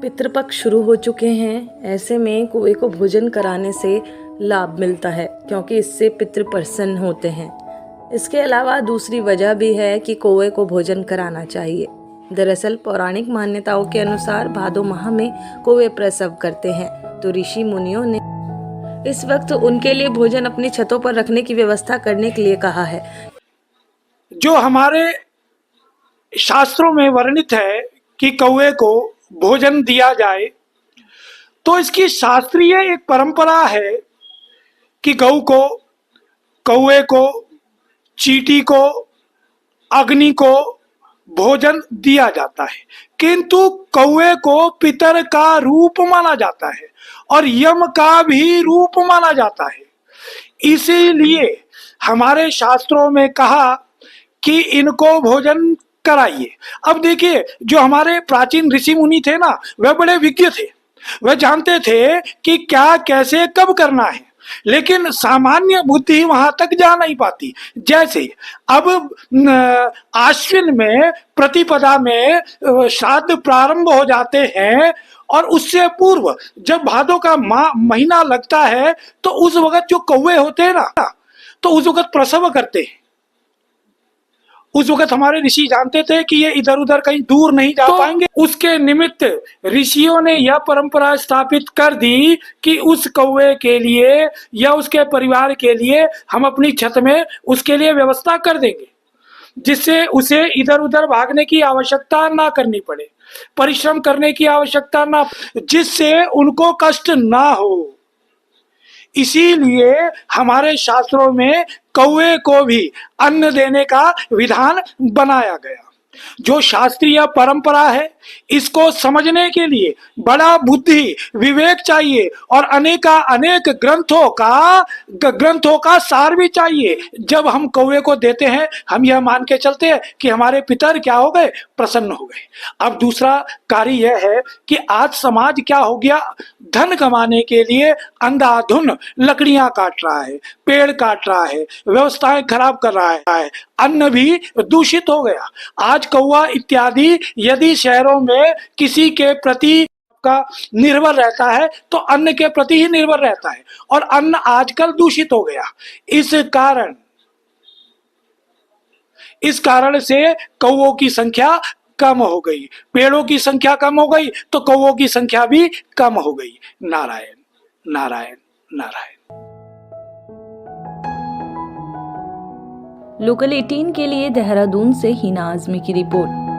पितृपक्ष शुरू हो चुके हैं। ऐसे में कौवे को भोजन कराने से लाभ मिलता है क्योंकि इससे पितृ प्रसन्न होते हैं। इसके अलावा दूसरी वजह भी है कि कौवे को भोजन कराना चाहिए। दरअसल पौराणिक मान्यताओं के अनुसार भादो माह में कौवे प्रसव करते हैं, तो ऋषि मुनियों ने इस वक्त उनके लिए भोजन अपनी छतों पर रखने की व्यवस्था करने के लिए कहा है। जो हमारे शास्त्रों में वर्णित है कि कौवे को भोजन दिया जाए, तो इसकी शास्त्रीय एक परंपरा है कि गऊ को, कौवे को, चींटी को, अग्नि को भोजन दिया जाता है, किंतु कौवे को पितर का रूप माना जाता है और यम का भी रूप माना जाता है। इसीलिए हमारे शास्त्रों में कहा कि इनको भोजन कराइए। अब देखिए, जो हमारे प्राचीन ऋषि मुनि थे ना, वह बड़े विज्ञ थे। वह जानते थे कि क्या, कैसे, कब करना है, लेकिन सामान्य बुद्धि वहां तक जा नहीं पाती। जैसे अब आश्विन में प्रतिपदा में श्राद्ध प्रारंभ हो जाते हैं और उससे पूर्व जब भादों का महीना लगता है, तो उस वक्त जो कौवे होते हैं ना, तो उस वक्त प्रसव करते हैं। उस वक्त हमारे ऋषि जानते थे कि ये इधर उधर कहीं दूर नहीं जा पाएंगे। उसके निमित्त ऋषियों ने यह परंपरा स्थापित कर दी कि उस कौवे के लिए या उसके परिवार के लिए हम अपनी छत में उसके लिए व्यवस्था कर देंगे, जिससे उसे इधर उधर भागने की आवश्यकता ना करनी पड़े, परिश्रम करने की आवश्यकता ना, जिससे उनको कष्ट ना हो। इसीलिए हमारे शास्त्रों में कौवे को भी अन्न देने का विधान बनाया गया। जो शास्त्रीय परंपरा है, इसको समझने के लिए बड़ा बुद्धि विवेक चाहिए और अनेक ग्रंथों का सार भी चाहिए। जब हम कौवे को देते हैं, हम यह मान के चलते हैं कि हमारे पितर क्या हो गए, प्रसन्न हो गए। अब दूसरा कार्य यह है कि आज समाज क्या हो गया, धन कमाने के लिए अंधाधुन लकड़ियां काट रहा है, पेड़ काट रहा है, व्यवस्थाएं खराब कर रहा है, अन्न भी दूषित हो गया। आज कौवा इत्यादि यदि शहरों में किसी के प्रति का निर्भर रहता है, तो अन्न के प्रति ही निर्भर रहता है और अन्न आजकल दूषित हो गया। इस कारण से कौवों की संख्या कम हो गई, पेड़ों की संख्या कम हो गई, तो कौवों की संख्या भी कम हो गई। नारायण नारायण नारायण। लोकल 18 के लिए देहरादून से हिना आजमी की रिपोर्ट।